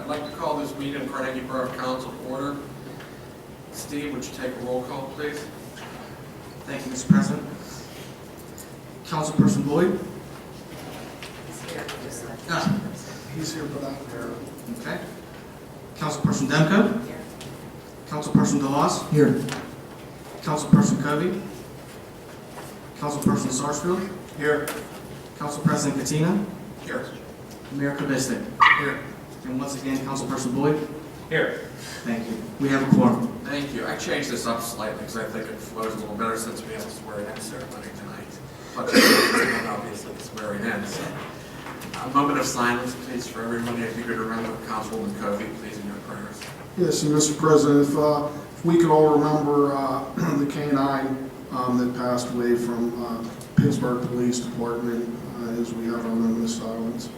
I'd like to call this meeting of Carnegie Borough Council to order. Steve, would you take a roll call, please? Thank you, Mr. President. Councilperson Boyd? He's here, but I'm here. Okay. Councilperson Demko? Here. Councilperson DeLoss? Here. Councilperson Covey? Councilperson Sarsfield? Here. Council President Katina? Here. Mayor Kubistik? Here. And once again, Councilperson Boyd? Here. Thank you. We have a quorum. Thank you. I changed this up slightly because I think it flows a little better since we have a swearing-in ceremony tonight. But obviously it's swearing in. So. A moment of silence, please, for everybody. If you could remember Councilwoman Covey, please, in your prayers. Yes, and Mr. President, if we could all remember the K-9 that passed away from Pittsburgh Police Department as we have our moment of silence.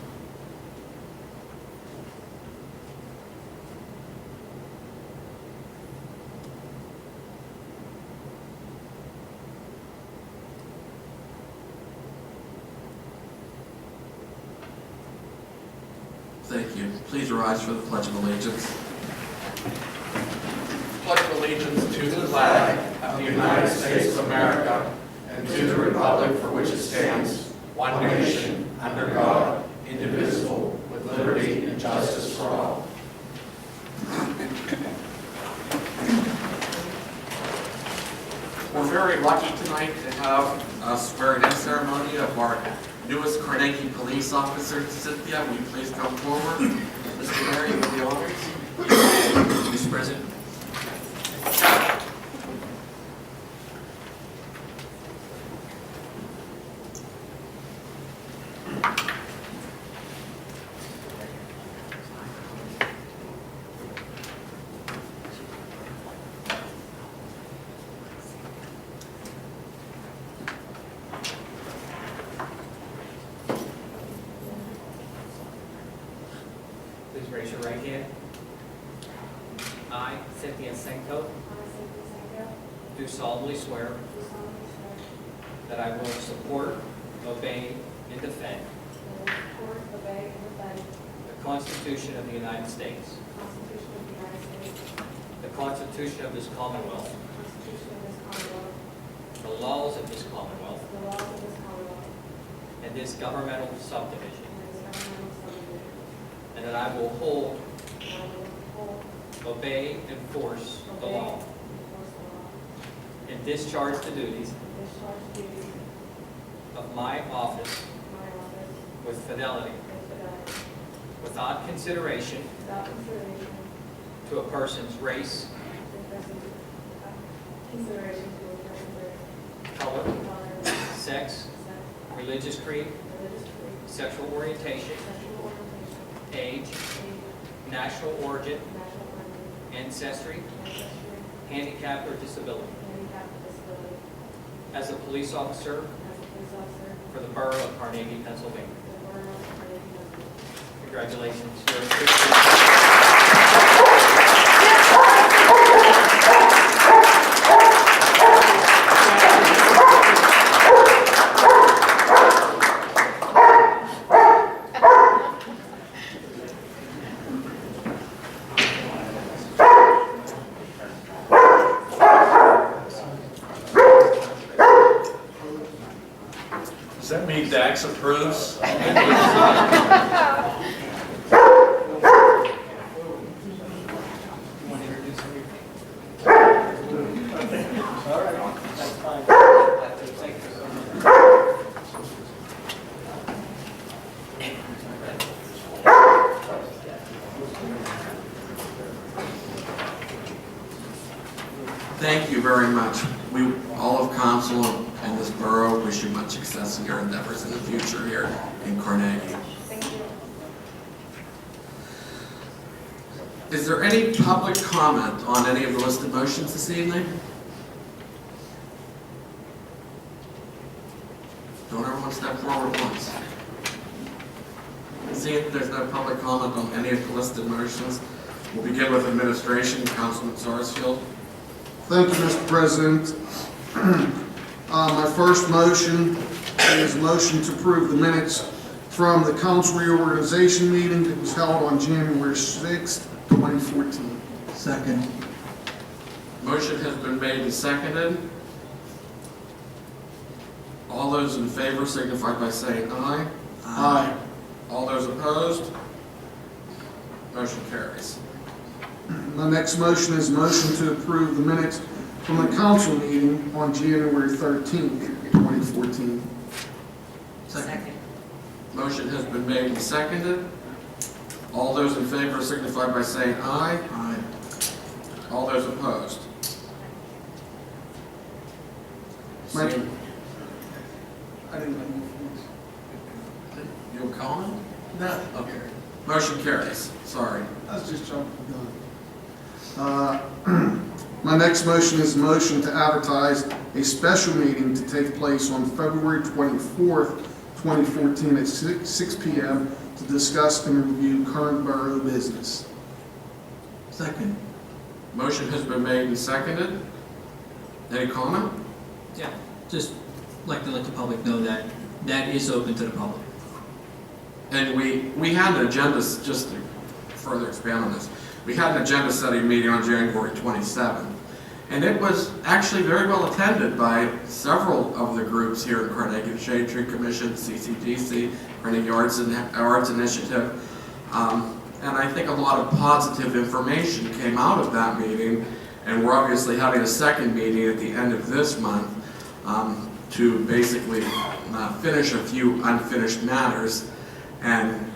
Thank you. Please rise for the Pledge of Allegiance. Pledge of allegiance to the flag of the United States of America and to the republic for which it stands, one nation, under God, indivisible, with liberty and justice for all. We're very lucky tonight to have a swearing-in ceremony of our newest Carnegie police officer, Cynthia. Will you please come forward? Mr. Mayor, you have the honors. Mr. President. Please raise your right hand. I, Cynthia Senko, do solemnly swear that I will support, obey, and defend the Constitution of the United States, the Constitution of this Commonwealth, the laws of this Commonwealth, and this governmental subdivision, and that I will hold, obey, and enforce the law, and discharge the duties of my office with fidelity, without consideration to a person's race, color, sex, religious creed, sexual orientation, age, national origin, ancestry, handicap, or disability. As a police officer for the Borough of Carnegie, Pennsylvania. Congratulations. You're a Does that mean Dax approves? Thank you very much. We, all of council and this borough, wish you much success in your endeavors in the future here in Carnegie. Thank you. Is there any public comment on any of the listed motions this evening? Don't everyone step forward once. Seeing that there's no public comment on any of the listed motions, we'll begin with administration. Councilman Sarsfield. Thank you, Mr. President. My first motion is a motion to approve the minutes from the council reorganization meeting that was held on January 6th, 2014. Second. Motion has been made and seconded. All those in favor signify by saying aye. Aye. All those opposed? Motion carries. My next motion is motion to approve the minutes from the council meeting on January 13th, 2014. Second. Motion has been made and seconded. All those in favor signify by saying aye. Aye. All those opposed? Mike? Seeing- I didn't know. You comment? No. Okay. Motion carries. Sorry. I was just jumping the gun. My next motion is motion to advertise a special meeting to take place on February 24th, 2014 at 6 p.m. to discuss and review current borough business. Second. Motion has been made and seconded. Any comment? Yeah, just like to let the public know that that is open to the public. And we had an agenda, just to further expand on this, we had an agenda setting meeting on January 27th. And it was actually very well attended by several of the groups here in Carnegie, the Shade Tree Commission, CCDC, Carnegie Arts Initiative. And I think a lot of positive information came out of that meeting. And we're obviously having a second meeting at the end of this month to basically finish a few unfinished matters and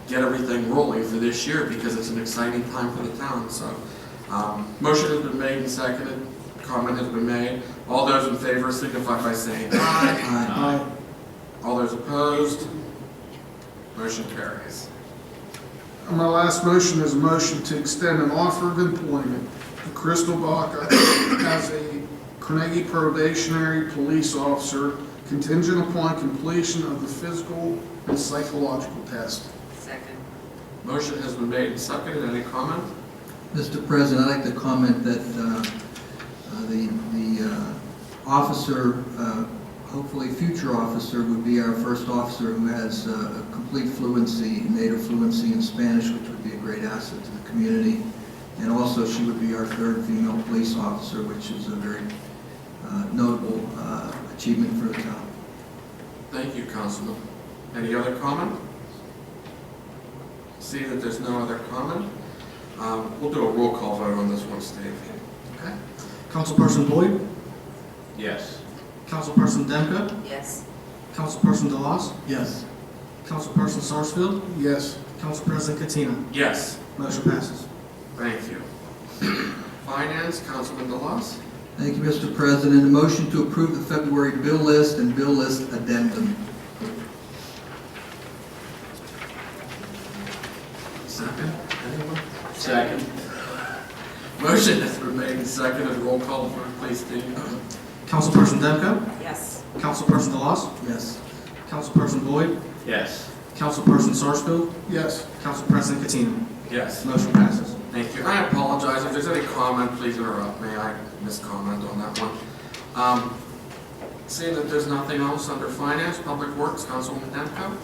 get everything rolling for this year because it's an exciting time for the town. So, motion has been made and seconded. Comment has been made. All those in favor signify by saying aye. Aye. All those opposed? Motion carries. And my last motion is a motion to extend an offer of employment to Crystal Baca as a Carnegie probationary police officer contingent upon completion of the physical and psychological test. Second. Motion has been made and seconded. Any comment? Mr. President, I'd like to comment that the officer, hopefully future officer, would be our first officer who has a complete fluency, native fluency in Spanish, which would be a great asset to the community. And also, she would be our third female police officer, which is a very notable achievement for the town. Thank you, Councilman. Any other comment? Seeing that there's no other comment, we'll do a roll call vote on this one, Steve. Okay. Councilperson Boyd? Yes. Councilperson Demka? Yes. Councilperson DeLoss? Yes. Councilperson Sarsfield? Yes. Council President Katina? Yes. Motion passes. Thank you. Finance, Councilman DeLoss. Thank you, Mr. President. A motion to approve the February bill list and bill list addendum. Second. Anyone? Second. Motion has been made and seconded. Roll call vote, please, Steve. Councilperson Demka? Yes. Councilperson DeLoss? Yes. Councilperson Boyd? Yes. Councilperson Sarsfield? Yes. Council President Katina? Yes. Motion passes. Thank you. I apologize. If there's any comment, please interrupt me. I miscomment on that one. Seeing that there's nothing else under Finance, Public Works, Councilwoman Demko.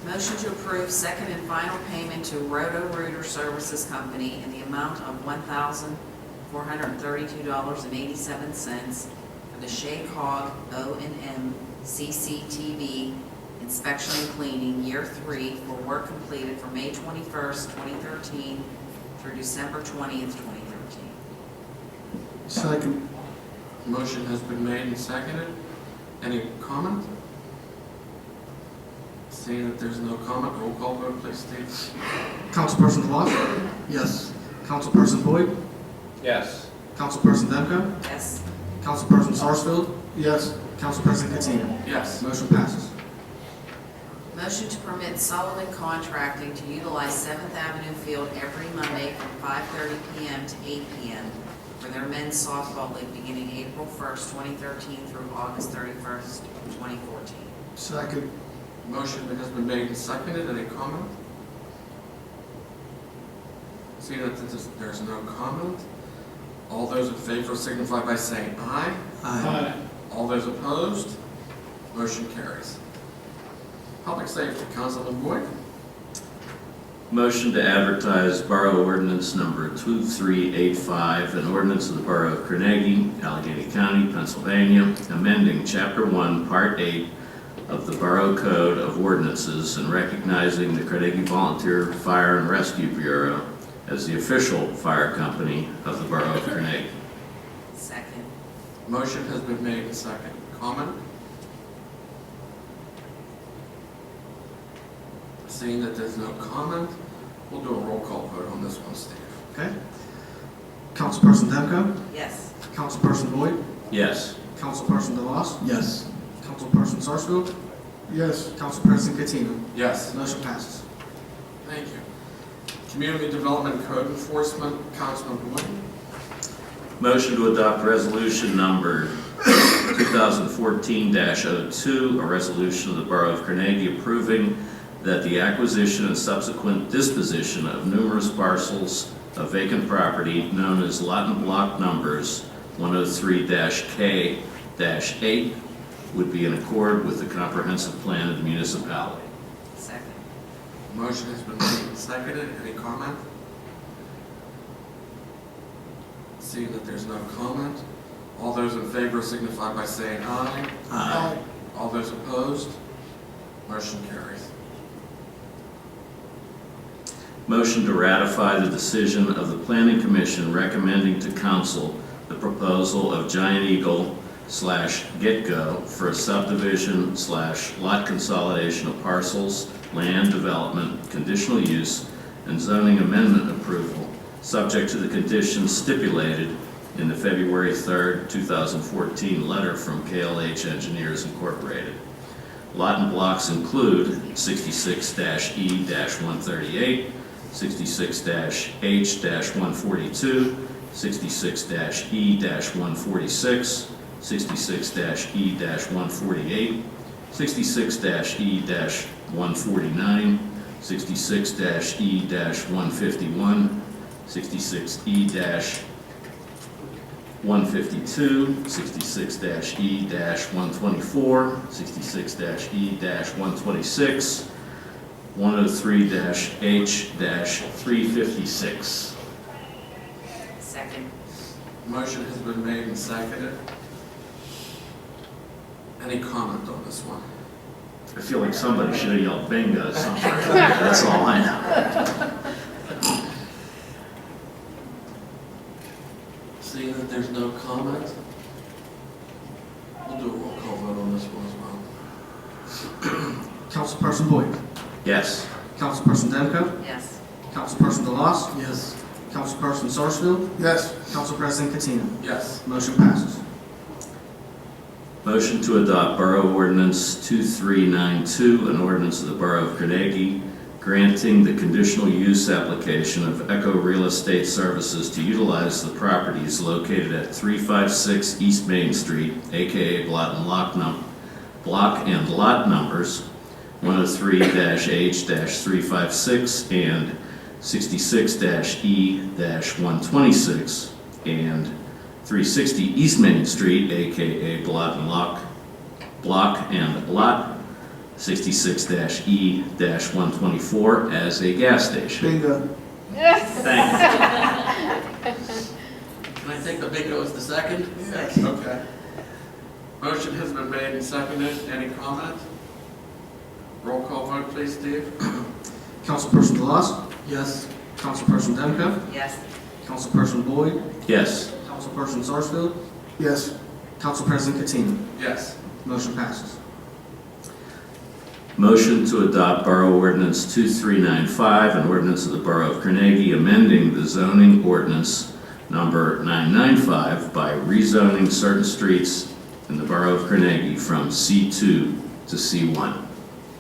Motion to approve second and final payment to Roto-Rooter Services Company in the amount of $1,432.87 for the Shake Hog O&M CCTV inspection and cleaning year 3 for work completed from May 21st, 2013 through December 20th, 2013. Second. Motion has been made and seconded. Any comment? Seeing that there's no comment, roll call vote, please, Steve. Councilperson DeLoss? Yes. Councilperson Boyd? Yes. Councilperson Demka? Yes. Councilperson Sarsfield? Yes. Council President Katina? Yes. Motion passes. Motion to permit Sullivan Contracting to utilize 7th Avenue Field every Monday from 5:30 p.m. to 8 p.m. for their men's softball league beginning April 1st, 2013 through August 31st, 2014. Second. Motion has been made and seconded. Any comment? Seeing that there's no comment, all those in favor signify by saying aye. Aye. All those opposed, motion carries. Public Safety, Councilman Boyd. Motion to advertise Borough Ordinance Number 2385, an ordinance of the Borough of Carnegie, Allegheny County, Pennsylvania, amending Chapter 1, Part 8 of the Borough Code of Ordinances and recognizing the Carnegie Volunteer Fire and Rescue Bureau as the official fire company of the Borough of Carnegie. Second. Motion has been made and second. Comment? Seeing that there's no comment, we'll do a roll call vote on this one, Steve. Okay. Councilperson Demko? Yes. Councilperson Boyd? Yes. Councilperson DeLoss? Yes. Councilperson Sarsfield? Yes. Council President Catino. Yes. Motion passes. Thank you.皆Development Code Enforcement, Councilman Boyd. Motion to adopt resolution number 2014-02, a resolution of the Borough of Carnegie approving that the acquisition and subsequent disposition of numerous parcels of vacant property known as lot and block numbers 103-K-8 would be in accord with the comprehensive plan of the municipality. Second. Motion has been made and seconded. Any comment? Seeing that there's no comment, all those in favor signify by saying aye. Aye. All those opposed, motion carries. Motion to ratify the decision of the Planning Commission recommending to council the proposal of Giant Eagle / Get-Go for a subdivision / lot consolidation of parcels, land development, conditional use, and zoning amendment approval, subject to the conditions stipulated in the February 3rd, 2014 letter from KLH Engineers Incorporated. Lot and blocks include 66-E-138, 66-H-142, 66-E-146, 66-E-148, 66-E-149, 66-E-151, 66E-152, 66-E-124, 66-E-126, 103-H-356. Second. Motion has been made and seconded. Any comment on this one? I feel like somebody should have yelled bingo somewhere. That's all I know. Seeing that there's no comment, we'll do a roll call vote on this one as well. Councilperson Boyd? Yes. Councilperson Demko? Yes. Councilperson DeLoss? Yes. Councilperson Sarsfield? Yes. Council President Catino. Yes. Motion passes. Motion to adopt Borough Ordinance 2392, an ordinance of the Borough of Carnegie, granting the conditional use application of Echo Real Estate Services to utilize the properties located at 356 East Main Street, aka block and lot numbers 103-H-356 and 66-E-126 and 360 East Main Street, aka block and lot 66-E-124 as a gas station. Bingo. Thank you. Can I take the bingo as the second? Yes. Okay. Motion has been made and seconded. Any comment? Roll call vote, please, Steve. Councilperson DeLoss? Yes. Councilperson Demko? Yes. Councilperson Boyd? Yes. Councilperson Sarsfield? Yes. Council President Catino. Yes. Motion passes. Motion to adopt Borough Ordinance 2395, an ordinance of the Borough of Carnegie amending the zoning ordinance number 995 by rezoning certain streets in the Borough of Carnegie from C2 to C1.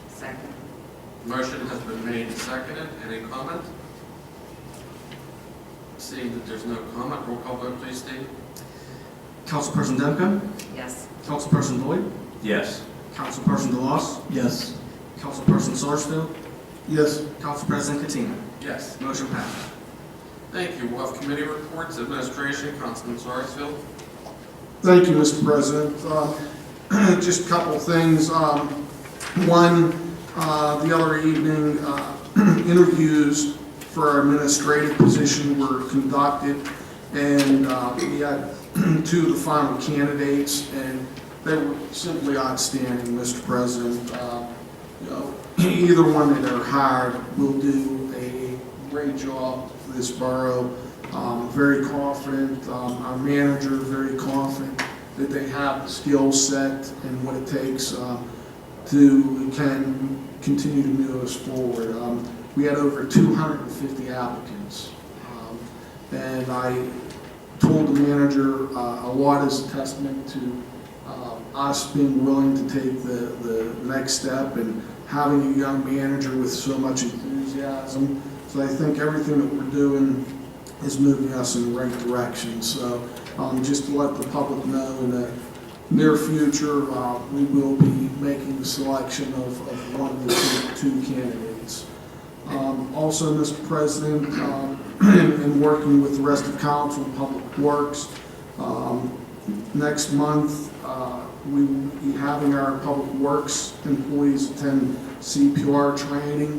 Second. Motion has been made and seconded. Any comment? Seeing that there's no comment, roll call vote, please, Steve. Councilperson Demko? Yes. Councilperson Boyd? Yes. Councilperson DeLoss? Yes. Councilperson Sarsfield? Yes. Council President Catino. Yes. Motion passes. Thank you. We'll have committee reports. Administration, Councilman Sarsfield. Thank you, Mr. President. Just a couple things. One, the other evening, interviews for our administrative position were conducted, and we had two of the final candidates, and they were simply outstanding, Mr. President. You know, either one that are hired will do a great job for this borough. Very confident, our manager very confident that they have the skill set and what it takes to continue to move us forward. We had over 250 applicants, and I told the manager a lot is a testament to us being willing to take the next step and having a young manager with so much enthusiasm. So I think everything that we're doing is moving us in the right direction. So just to let the public know, in the near future, we will be making the selection of one of the two candidates. Also, Mr. President, in working with the rest of Council and Public Works, next month we will be having our Public Works employees attend CPR training.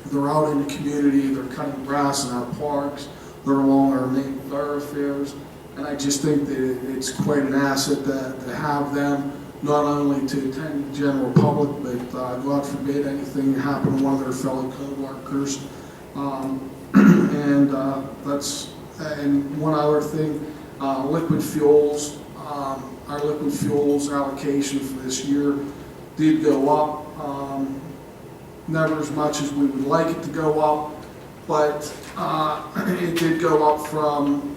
They're out in the community, they're cutting grass in our parks, they're along our main thoroughfares, and I just think that it's quite an asset to have them, not only to attend the general public, but God forbid anything happen to one of their fellow co-workers. And one other thing, liquid fuels. Our liquid fuels allocation for this year did go up. Never as much as we would like it to go up, but it did go up from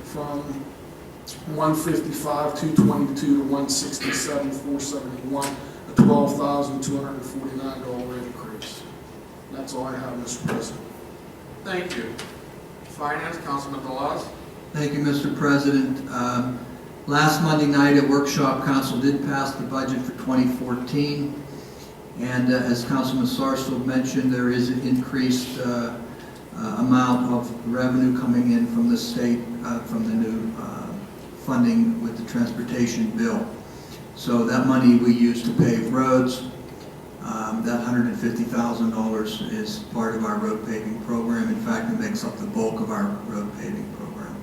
155, 222 to 167, 471, a $12,249 increase. That's all I have, Mr. President. Thank you. Finance, Councilman Delos. Thank you, Mr. President. Last Monday night at workshop, Council did pass the budget for 2014. And as Councilman Sarsfield mentioned, there is an increased amount of revenue coming in from the state from the new funding with the transportation bill. So that money we use to pave roads. That $150,000 is part of our road paving program. In fact, it makes up the bulk of our road paving program.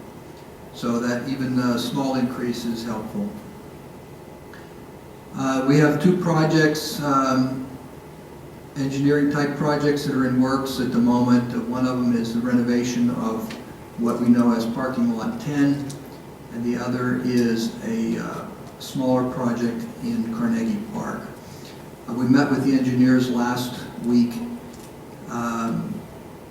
So that even small increase is helpful. We have two projects, engineering type projects that are in works at the moment. One of them is the renovation of what we know as parking lot 10, and the other is a smaller project in Carnegie Park. We met with the engineers last week, and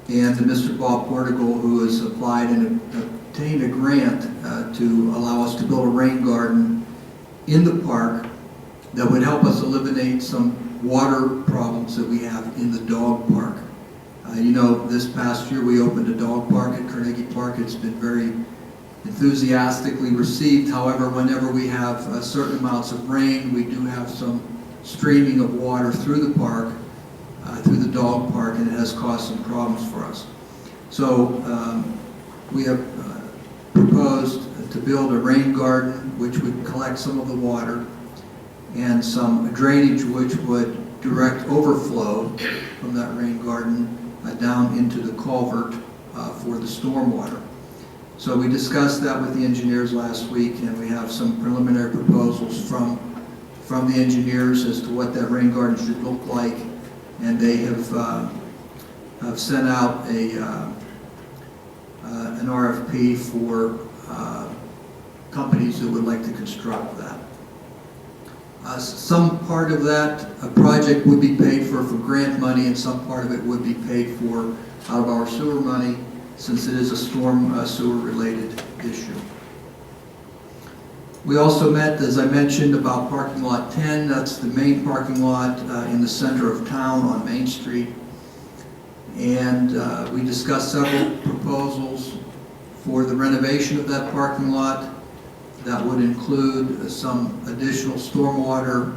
Mr. Bob Portugal, who has applied and obtained a grant to allow us to build a rain garden in the park that would help us eliminate some water problems that we have in the dog park. You know, this past year we opened a dog park at Carnegie Park. It's been very enthusiastically received. However, whenever we have certain amounts of rain, we do have some streaming of water through the park, through the dog park, and it has caused some problems for us. So we have proposed to build a rain garden which would collect some of the water, and some drainage which would direct overflow from that rain garden down into the culvert for the stormwater. So we discussed that with the engineers last week, and we have some preliminary proposals from the engineers as to what that rain garden should look like, and they have sent out an RFP for companies that would like to construct that. Some part of that project would be paid for grant money, and some part of it would be paid for out of our sewer money, since it is a storm sewer related issue. We also met, as I mentioned, about parking lot 10. That's the main parking lot in the center of town on Main Street. And we discussed several proposals for the renovation of that parking lot. That would include some additional stormwater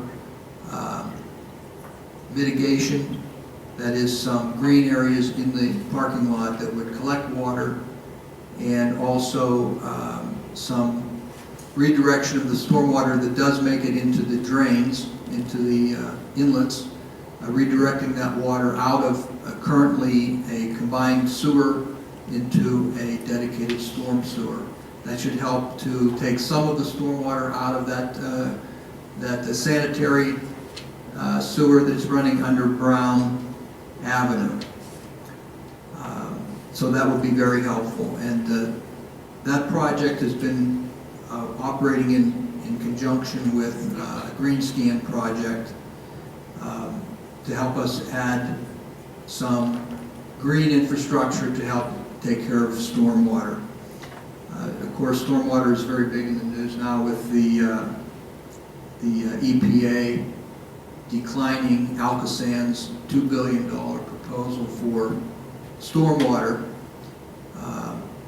mitigation. That is, some green areas in the parking lot that would collect water, and also some redirection of the stormwater that does make it into the drains, into the inlets, redirecting that water out of currently a combined sewer into a dedicated storm sewer. That should help to take some of the stormwater out of that sanitary sewer that's running under Brown Avenue. So that would be very helpful. And that project has been operating in conjunction with a green scan project to help us add some green infrastructure to help take care of stormwater. Of course, stormwater is very big in the news now with the EPA declining Alcosan's $2 billion proposal for stormwater,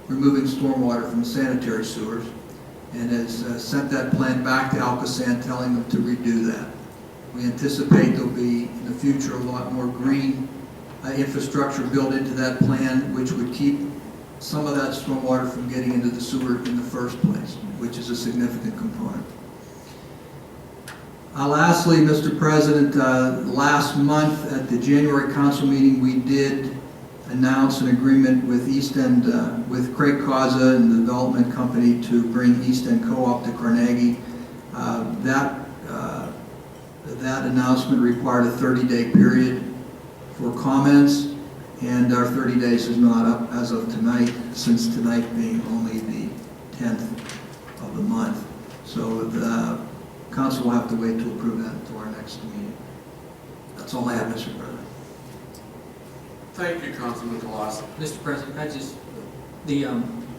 removing stormwater from sanitary sewers, and has sent that plan back to Alcosan telling them to redo that. We anticipate there'll be in the future a lot more green infrastructure built into that plan, which would keep some of that stormwater from getting into the sewer in the first place, which is a significant component. Lastly, Mr. President, last month at the January council meeting, we did announce an agreement with East End, with Craig Causa and the development company to bring East End Co-op to Carnegie. That announcement required a 30-day period for comments, and our 30 days is not up as of tonight, since tonight being only the 10th of the month. So the council will have to wait to approve that until our next meeting. That's all I have, Mr. President. Thank you, Councilman Colossi. Mr. President,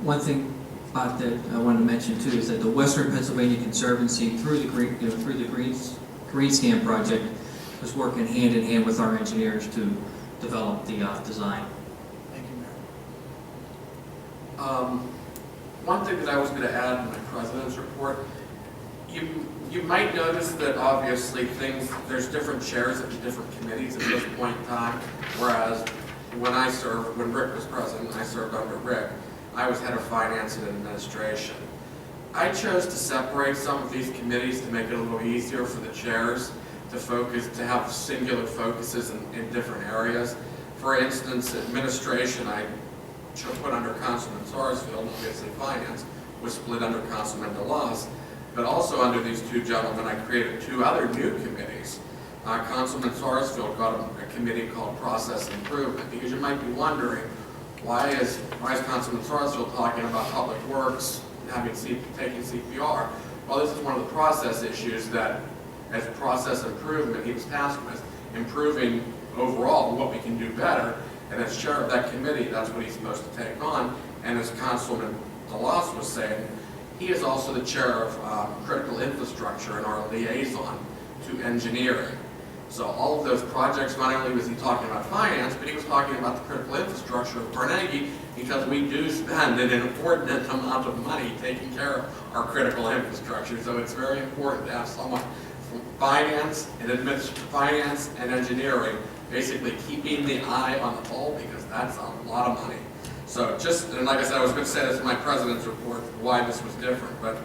one thing about that I wanted to mention too is that the Western Pennsylvania Conservancy through the Green Scan project was working hand in hand with our engineers to develop the design. Thank you, Mayor. One thing that I was going to add in my president's report, you might notice that obviously there's different chairs at the different committees at this point in time, whereas when Rick was president, I served under Rick, I was head of finance and administration. I chose to separate some of these committees to make it a little easier for the chairs to have singular focuses in different areas. For instance, administration, I put under Councilman Sarsfield, obviously finance was split under Councilman DeLoss, but also under these two gentlemen, I created two other new committees. Councilman Sarsfield got a committee called Process Improvement, because you might be wondering, why is Councilman Sarsfield talking about public works and taking CPR? Well, this is one of the process issues that, as process improvement, he was tasked with improving overall what we can do better. And as chair of that committee, that's what he's supposed to take on. And as Councilman DeLoss was saying, he is also the chair of critical infrastructure and our liaison to engineering. So all of those projects, not only was he talking about finance, but he was talking about the critical infrastructure of Carnegie, because we do spend an inordinate amount of money taking care of our critical infrastructure. So it's very important to have someone from finance and engineering basically keeping the eye on the ball, because that's a lot of money. So and like I said, I was going to say this in my president's report, why this was different, but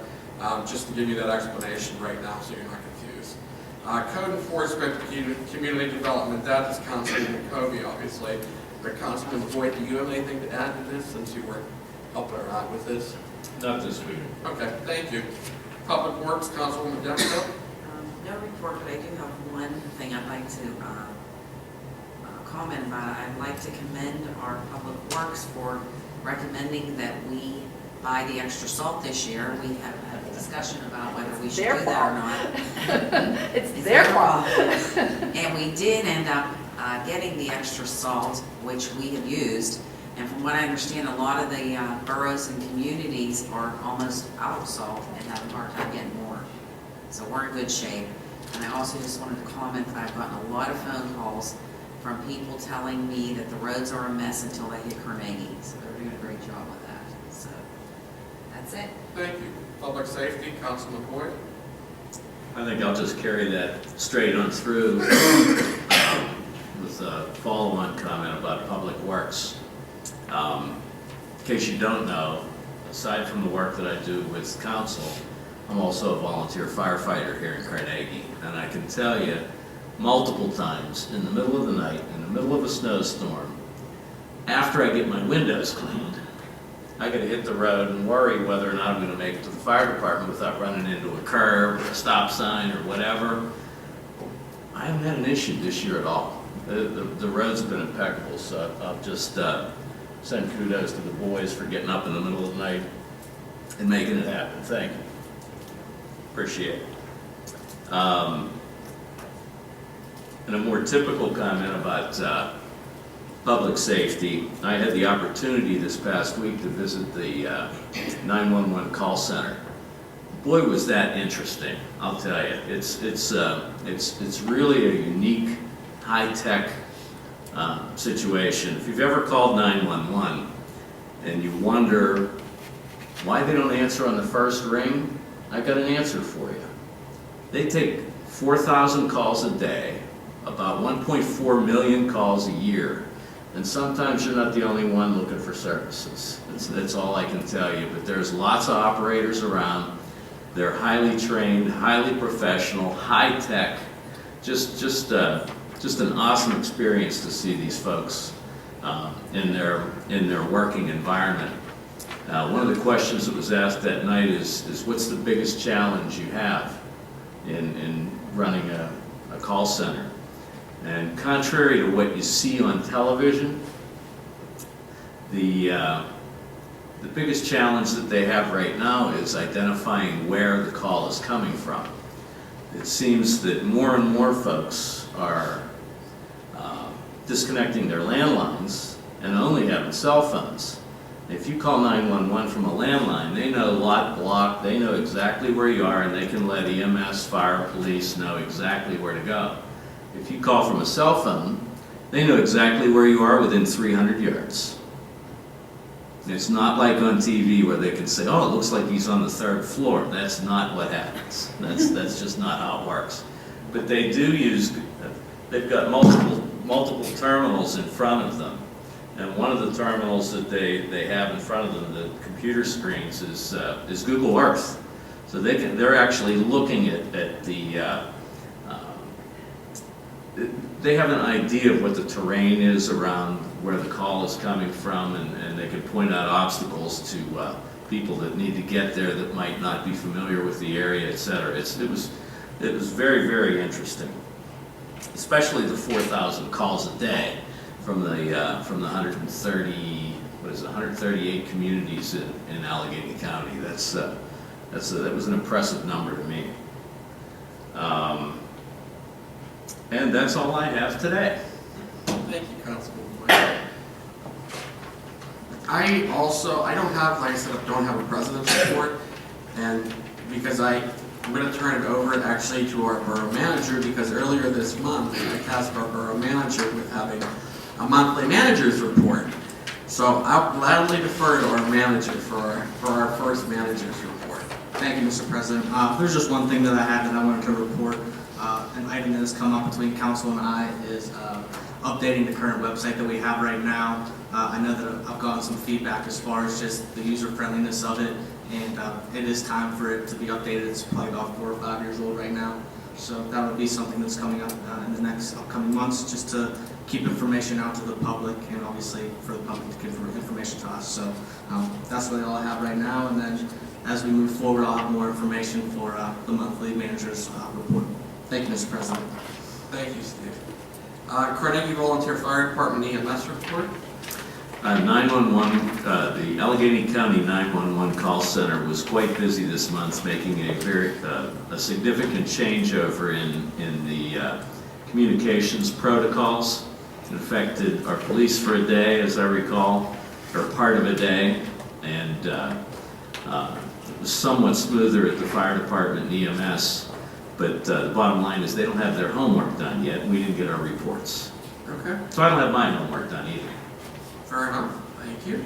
just to give you that explanation right now so you're not confused. Code enforcement, community development, that is Councilman McCovey, obviously. But Councilman Boyd, do you have anything to add to this, since you were helping her out with this? Not this week. Okay, thank you. Public Works, Councilwoman Demko. No report, but I do have one thing I'd like to comment about. I'd like to commend our Public Works for recommending that we buy the extra salt this year. We have had a discussion about whether we should do that or not. It's their fault. And we did end up getting the extra salt, which we have used. And from what I understand, a lot of the boroughs and communities are almost out of salt and have a hard time getting more. So we're in good shape. And I also just wanted to comment that I've gotten a lot of phone calls from people telling me that the roads are a mess until they hit Carnegie. So they're doing a great job with that. So that's it. Thank you. Public Safety, Councilman Boyd. I think I'll just carry that straight on through with a follow-on comment about Public Works. In case you don't know, aside from the work that I do with council, I'm also a volunteer firefighter here in Carnegie. And I can tell you multiple times in the middle of the night, in the middle of a snowstorm, after I get my windows cleaned, I gotta hit the road and worry whether or not I'm gonna make it to the fire department without running into a curb or a stop sign or whatever. I haven't had an issue this year at all. The roads have been impeccable, so I'll just send kudos to the boys for getting up in the middle of the night and making it happen. Thank you. Appreciate it. And a more typical comment about public safety, I had the opportunity this past week to visit the 911 call center. Boy, was that interesting, I'll tell you. It's really a unique, high-tech situation. If you've ever called 911 and you wonder why they don't answer on the first ring, I've got an answer for you. They take 4,000 calls a day, about 1.4 million calls a year, and sometimes you're not the only one looking for services. That's all I can tell you, but there's lots of operators around. They're highly trained, highly professional, high-tech, just an awesome experience to see these folks in their working environment. One of the questions that was asked that night is what's the biggest challenge you have in running a call center? And contrary to what you see on television, the biggest challenge that they have right now is identifying where the call is coming from. It seems that more and more folks are disconnecting their landlines and only having cell phones. If you call 911 from a landline, they know lot block, they know exactly where you are, and they can let EMS, fire, police know exactly where to go. If you call from a cell phone, they know exactly where you are within 300 yards. It's not like on TV where they can say, oh, it looks like he's on the 3rd floor. That's not what happens. That's just not how it works. But they do they've got multiple terminals in front of them. And one of the terminals that they have in front of them, the computer screens, is Google Earth. So they're actually looking at they have an idea of what the terrain is around where the call is coming from, and they can point out obstacles to people that need to get there that might not be familiar with the area, etc. It was very, very interesting, especially the 4,000 calls a day from the 138 communities in Allegheny County. That was an impressive number to me. And that's all I have today. Thank you, Councilman Boyd. I don't have, like I said, I don't have a president's report, and because I'm going to turn it over actually to our borough manager, because earlier this month I tasked our borough manager with having a monthly manager's report. So I'll gladly defer to our manager for our first manager's report. Thank you, Mr. President. There's just one thing that I had that I wanted to report. An item that has come up between council and I is updating the current website that we have right now. I know that I've gotten some feedback as far as just the user friendliness of it, and it is time for it to be updated. It's probably about 4 or 5 years old right now. So that would be something that's coming up in the next upcoming months, just to keep information out to the public, and obviously for the public to give information to us. So that's really all I have right now, and then as we move forward, I'll have more information for the monthly manager's report. Thank you, Mr. President. Thank you, Steve. Carnegie Volunteer Fire Department EMS report. 911, the Allegheny County 911 call center was quite busy this month, making a significant changeover in the communications protocols. It affected our police for a day, as I recall, or part of a day, and it was somewhat smoother at the fire department and EMS. But the bottom line is they don't have their homework done yet, and we didn't get our reports. Okay. So I don't have my homework done either. Fair enough. Thank you.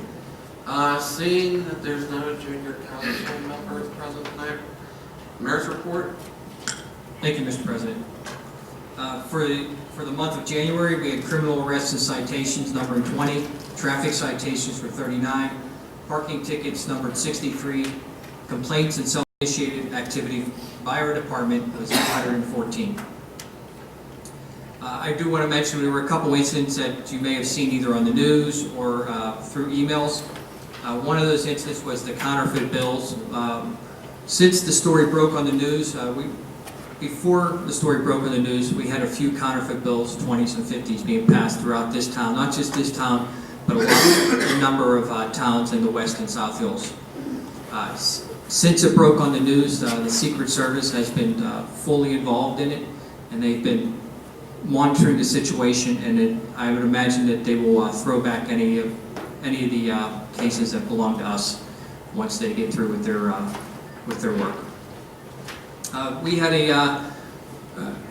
Seeing that there's no junior council members present tonight, mayor's report. Thank you, Mr. President. For the month of January, we had criminal arrests and citations numbering 20, traffic citations were 39, parking tickets numbered 63, complaints and self-initiated activity by our department was 114. I do want to mention there were a couple incidents that you may have seen either on the news or through emails. One of those incidents was the counterfeit bills. Since the story broke on the news, before the story broke on the news, we had a few counterfeit bills, 20s and 50s, being passed throughout this town. Not just this town, but a number of towns in the West and South Hills. Since it broke on the news, the Secret Service has been fully involved in it, and they've been monitoring the situation, and I would imagine that they will throw back any of the cases that belong to us once they get through with their work. We had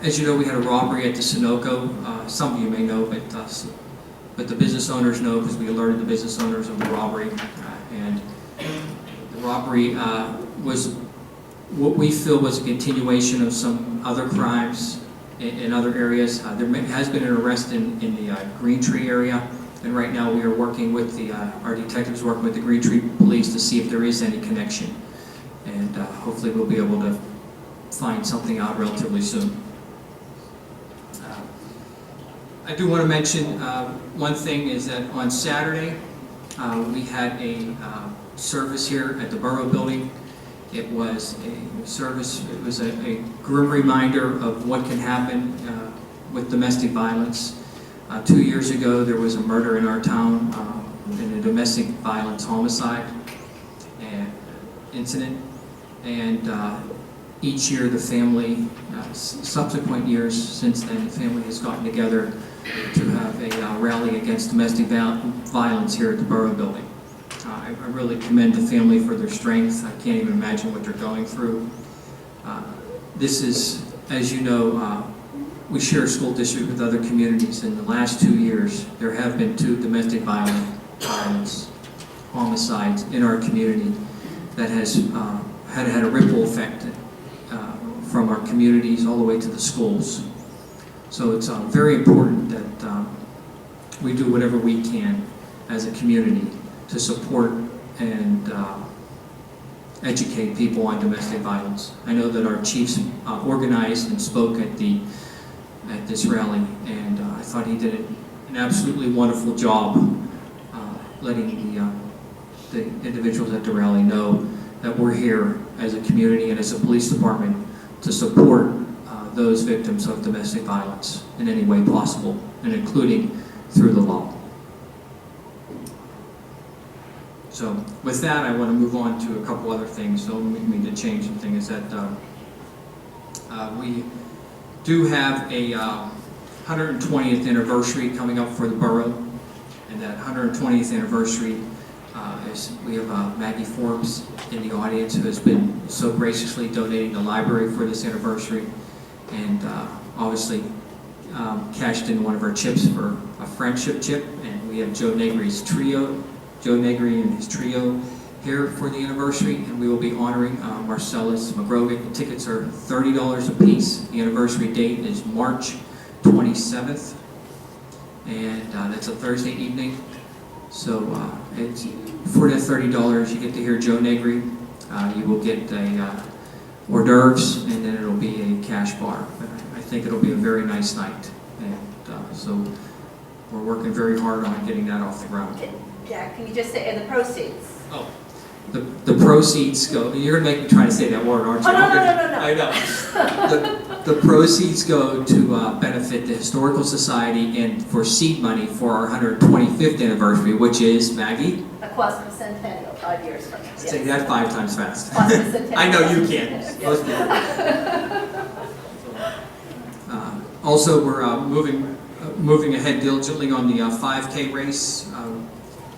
as you know, we had a robbery at the Sunoco. Some of you may know, but the business owners know because we alerted the business owners of the robbery, and the robbery was what we feel was a continuation of some other crimes in other areas. There has been an arrest in the Green Tree area, and right now we are working with our detectives working with the Green Tree Police to see if there is any connection, and hopefully we'll be able to find something out relatively soon. I do want to mention one thing is that on Saturday we had a service here at the Borough building. It was a service, it was a grim reminder of what can happen with domestic violence. 2 years ago there was a murder in our town, in a domestic violence homicide incident, and each year the family, subsequent years since then, the family has gotten together to have a rally against domestic violence here at the Borough building. I really commend the family for their strength. I can't even imagine what they're going through. This is, as you know, we share a school district with other communities. In the last 2 years, there have been 2 domestic violence homicides in our community that has had a ripple effect from our communities all the way to the schools. So it's very important that we do whatever we can as a community to support and educate people on domestic violence. I know that our chiefs organized and spoke at this rally, and I thought he did an absolutely wonderful job letting the individuals at the rally know that we're here as a community and as a police department to support those victims of domestic violence in any way possible, and including through the law. So with that, I want to move on to a couple other things. So we need to change some things. That we do have a 120th anniversary coming up for the borough, and that 120th anniversary is we have Maggie Forbes in the audience, who has been so graciously donating the library for this anniversary, and obviously cashed in one of our chips for a friendship chip, and we have Joe Negri's trio. Joe Negri and his trio here for the anniversary, and we will be honoring Marcellus McGrogan. The tickets are $30 a piece. The anniversary date is March 27th, and that's a Thursday evening. So it's for that $30, you get to hear Joe Negri. You will get a hors d'oeuvres, and then it'll be a cash bar. But I think it'll be a very nice night, and so we're working very hard on getting that off the ground. Jack, can you just say, and the proceeds? Oh, the proceeds go, you're going to make me try to say that word, aren't you? Oh, no. I know. The proceeds go to benefit the Historical Society and for seed money for our 125th anniversary, which is, Maggie? A quadricentennial, 5 years from now. Say that 5 times fast. Quadricentennial. I know you can. Yes. Most people. Also, we're moving ahead diligently on the 5K race.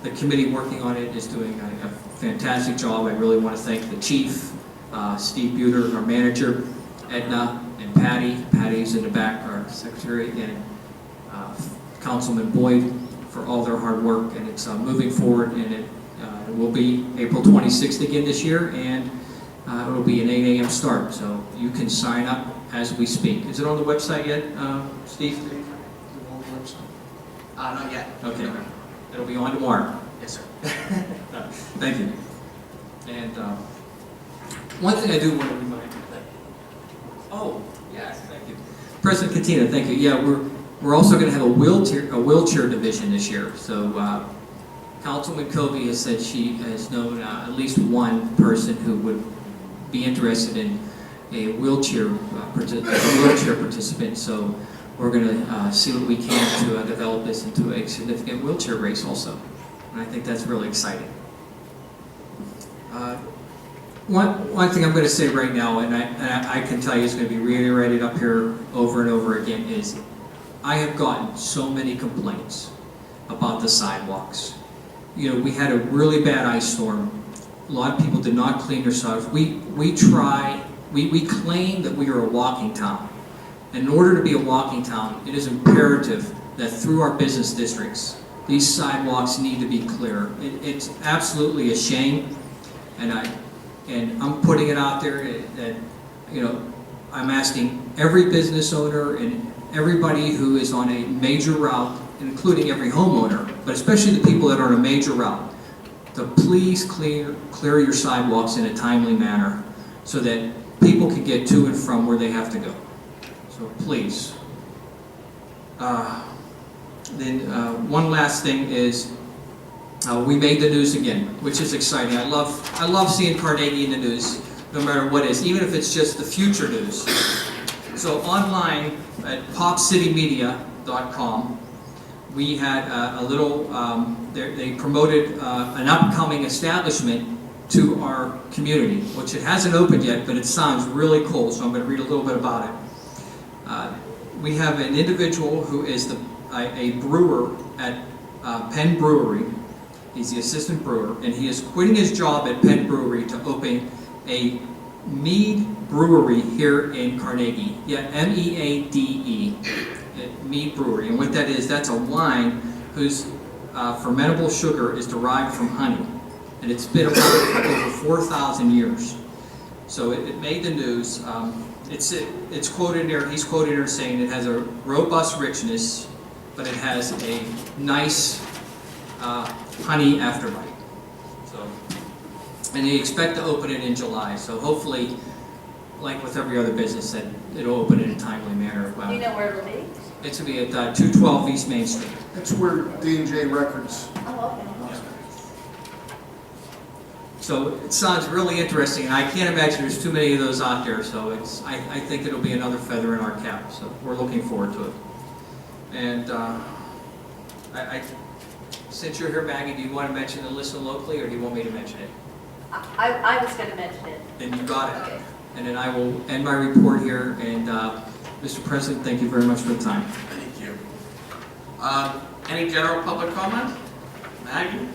The committee working on it is doing a fantastic job. I really want to thank the chief, Steve Buter, our manager, Edna, and Patty. Patty's in the back, our secretary, and Councilman Boyd for all their hard work. And it's moving forward, and it will be April 26th again this year, and it will be an 8 a.m. start. So you can sign up as we speak. Is it on the website yet, Steve? Not yet. Okay. It'll be on tomorrow. Yes, sir. Thank you. And one thing I do want to remind you. Oh, yes, thank you. President Katina, thank you. Yeah, We're also going to have a wheelchair division this year. So Councilwoman Covey has said she has known at least one person who would be interested in a wheelchair participant. So we're going to see what we can to develop this into a significant wheelchair race also. And I think that's really exciting. One thing I'm going to say right now, and I can tell you it's going to be reiterated up here over and over again, is I have gotten so many complaints about the sidewalks. You know, we had a really bad ice storm. A lot of people did not clean their sidewalks. We claim that we are a walking town. In order to be a walking town, it is imperative that through our business districts, these sidewalks need to be clear. It's absolutely a shame, and I'm putting it out there that, you know, I'm asking every business owner and everybody who is on a major route, including every homeowner, but especially the people that are on a major route, to please clear your sidewalks in a timely manner so that people can get to and from where they have to go. So please. Then one last thing is we made the news again, which is exciting. I love seeing Carnegie in the news, no matter what it is, even if it's just the future news. So online at popcitymedia.com, we had a little, they promoted an upcoming establishment to our community, which it hasn't opened yet, but it sounds really cool, so I'm going to read a little bit about it. We have an individual who is a brewer at Penn Brewery. He's the assistant brewer, and he is quitting his job at Penn Brewery to open a mead brewery here in Carnegie. Yeah, M-E-A-D-E, mead brewery. And what that is, that's a wine whose fermentable sugar is derived from honey. And it's been around for over 4,000 years. So it made the news. It's quoted there, he's quoted there saying it has a robust richness, but it has a nice honey afterbite. So, and they expect to open it in July. So hopefully, like with every other business, that it'll open in a timely manner. Do you know where it'll be? It's going to be at 212 East Main Street. That's where D&J Records. Oh, okay. So it sounds really interesting, and I can't imagine there's too many of those out there. So I think it'll be another feather in our cap. So we're looking forward to it. And since you're here, Maggie, do you want to mention the listen locally, or do you want me to mention it? I was going to mention it. Then you got it. Okay. And then I will end my report here. And Mr. President, thank you very much for the time. Thank you. Any general public comment? Maggie?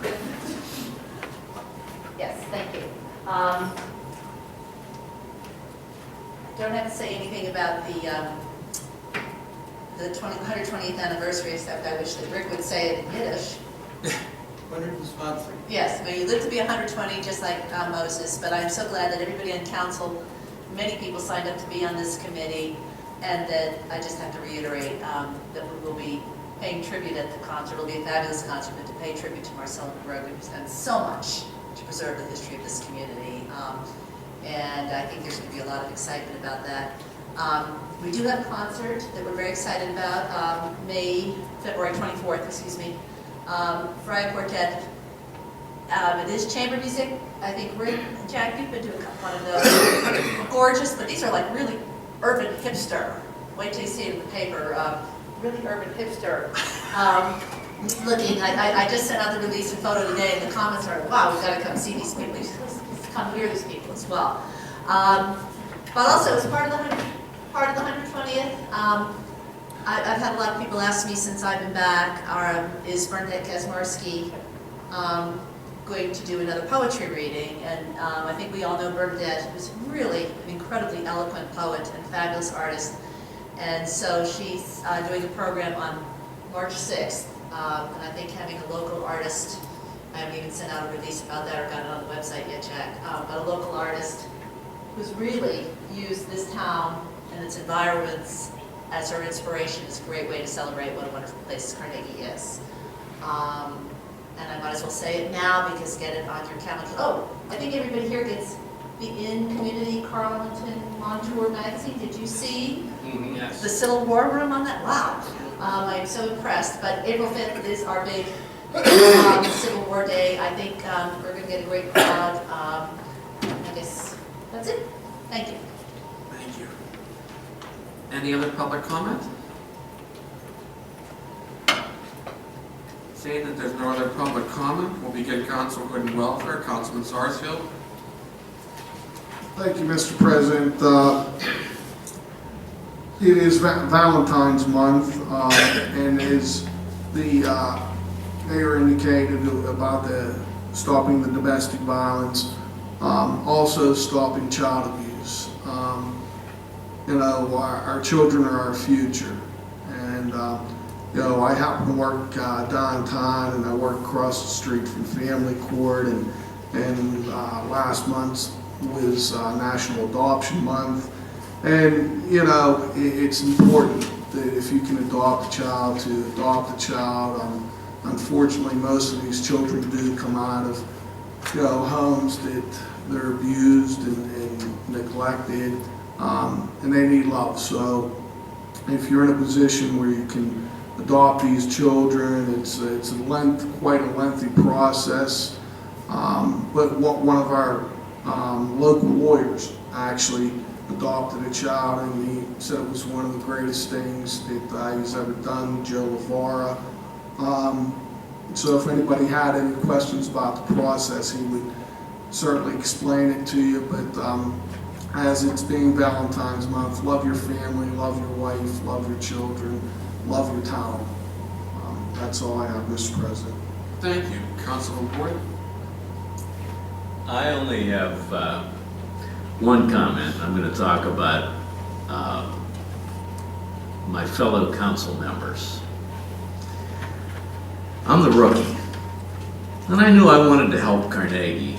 Yes, thank you. I don't have to say anything about the 120th anniversary, except I wish that Rick would say it in Yiddish. 100. Yes, but you live to be 120, just like Moses, but I'm so glad that everybody on council, many people signed up to be on this committee, and that I just have to reiterate that we will be paying tribute at the concert. It'll be a fabulous concert, but to pay tribute to Marcel Monroe, who's done so much to preserve the history of this community. And I think there's going to be a lot of excitement about that. We do have a concert that we're very excited about, February 24th, excuse me. Friar Quartet. It is chamber music. I think Rick and Jack, you've been to one of those. Gorgeous, but these are like really urban hipster. Wait till you see it in the paper. Really urban hipster looking. I just sent out the release and photo today, and the comments are, wow, we've got to come see these people. Let's come hear these people as well. But also, as part of the 120th, I've had a lot of people ask me since I've been back, is Bernadette Kaczmarski going to do another poetry reading? And I think we all know Bernadette, who's really an incredibly eloquent poet and fabulous artist. And so she's doing a program on March 6th, and I think having a local artist, I haven't even sent out a release about that or got it on the website yet, Jack, but a local artist who's really used this town and its environments as her inspiration is a great way to celebrate what a wonderful place Carnegie is. And I might as well say it now because get it on your calendar. Oh, I think everybody here gets in Community Carleton Montour magazine. Did you see Yes. the Civil War room on that? Wow. I'm so impressed. But April 5th is our big Civil War Day. I think we're going to get a great crowd. I guess that's it. Thank you. Thank you. Any other public comment? Seeing that there's no other public comment, we'll begin Council Good and Welfare. Councilman Sarsfield. Thank you, Mr. President. It is Valentine's month, and as the mayor indicated about stopping the domestic violence, also stopping child abuse. Our children are our future, and I happen to work downtown, and I work across the street from Family Court, and last month was National Adoption Month. And, it's important that if you can adopt a child, to adopt a child. Unfortunately, most of these children do come out of, homes that they're abused and neglected, and they need love. So if you're in a position where you can adopt these children, it's quite a lengthy process. But one of our local lawyers actually adopted a child, and he said it was one of the greatest things that he's ever done, Joe Lavara. So if anybody had any questions about the process, he would certainly explain it to you. But as it's being Valentine's month, love your family, love your wife, love your children, love your town. That's all I have, Mr. President. Thank you. Councilman Boyd. I only have one comment. I'm going to talk about my fellow council members. I'm the rookie, and I knew I wanted to help Carnegie.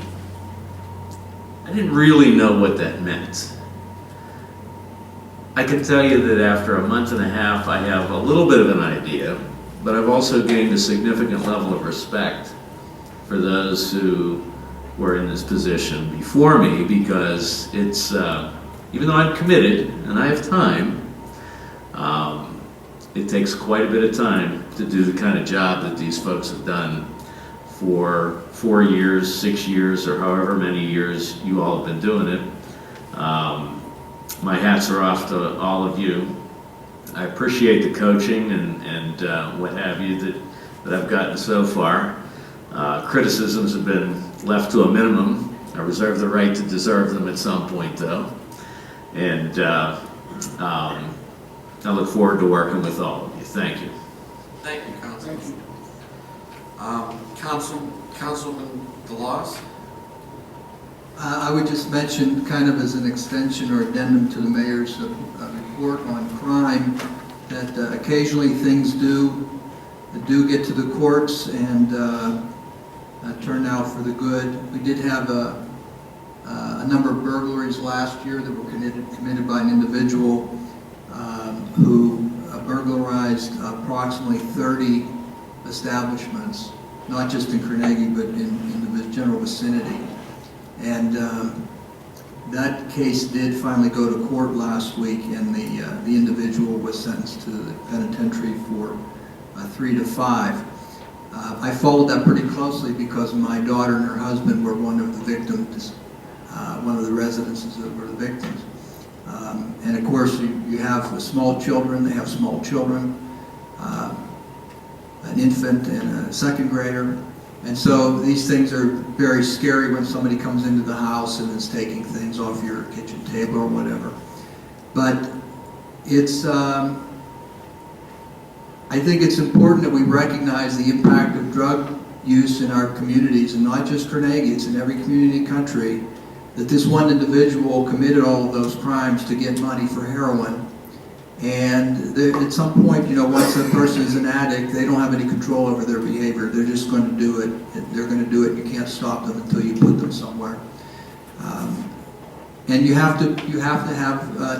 I didn't really know what that meant. I can tell you that after a month and a half, I have a little bit of an idea, but I've also gained a significant level of respect for those who were in this position before me, because it's, even though I'm committed and I have time, it takes quite a bit of time to do the kind of job that these folks have done for 4 years, 6 years, or however many years you all have been doing it. My hats are off to all of you. I appreciate the coaching and what have you that I've gotten so far. Criticisms have been left to a minimum. I reserve the right to deserve them at some point, though. And I look forward to working with all of you. Thank you. Thank you, Councilman. Councilman DeLaws. I would just mention, kind of as an extension or addendum to the mayor's report on crime, that occasionally things do get to the courts and turn out for the good. We did have a number of burglaries last year that were committed by an individual who burglarized approximately 30 establishments, not just in Carnegie, but in the general vicinity. And that case did finally go to court last week, and the individual was sentenced to the penitentiary for 3 to 5. I followed that pretty closely because my daughter and her husband were one of the victims, one of the residences that were the victims. And of course, you have small children, they have small children, an infant and a second grader. And so these things are very scary when somebody comes into the house and is taking things off your kitchen table or whatever. But it's, I think it's important that we recognize the impact of drug use in our communities, and not just Carnegie, it's in every community in the country, that this one individual committed all of those crimes to get money for heroin. And at some point, once a person is an addict, they don't have any control over their behavior. They're just going to do it. They're going to do it. You can't stop them until you put them somewhere. And you have to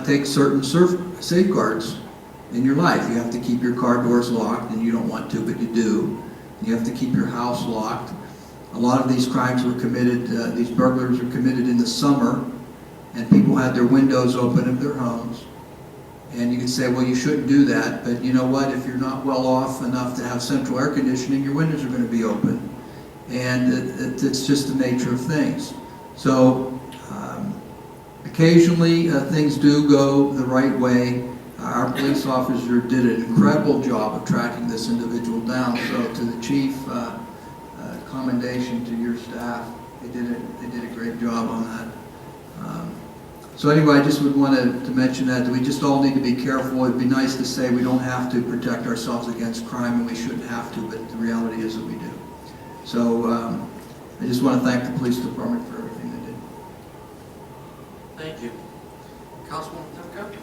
take certain safeguards in your life. You have to keep your car doors locked, and you don't want to, but you do. You have to keep your house locked. A lot of these crimes were committed, these burglaries were committed in the summer, and people had their windows open of their homes. And you could say, well, you shouldn't do that, but you know what? If you're not well off enough to have central air conditioning, your windows are going to be open. And it's just the nature of things. So occasionally things do go the right way. Our police officer did an incredible job of tracking this individual down. So to the chief, commendation to your staff. They did a great job on that. So anyway, I just would want to mention that we just all need to be careful. It'd be nice to say we don't have to protect ourselves against crime, and we shouldn't have to, but the reality is that we do. So I just want to thank the police department for everything they did. Thank you. Councilwoman Demko?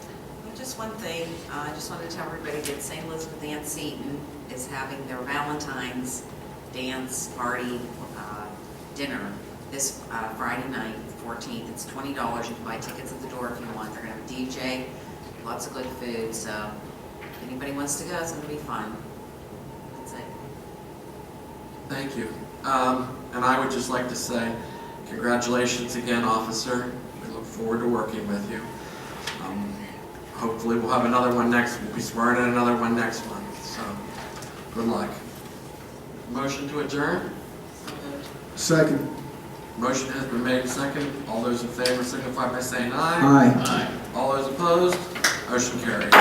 Just one thing, I just wanted to tell everybody that St. Elizabeth Ann Seton is having their Valentine's dance party dinner this Friday night, 14th. It's $20. You can buy tickets at the door if you want. They're going to have a DJ, lots of good food. So if anybody wants to go, it's going to be fun. That's it. Thank you. And I would just like to say congratulations again, officer. We look forward to working with you. Hopefully we'll have another one we'll be swearing in another one next month. So good luck. Motion to adjourn? Second. Motion has been made second. All those in favor signify by saying aye. Aye. Aye. All those opposed? Motion carries.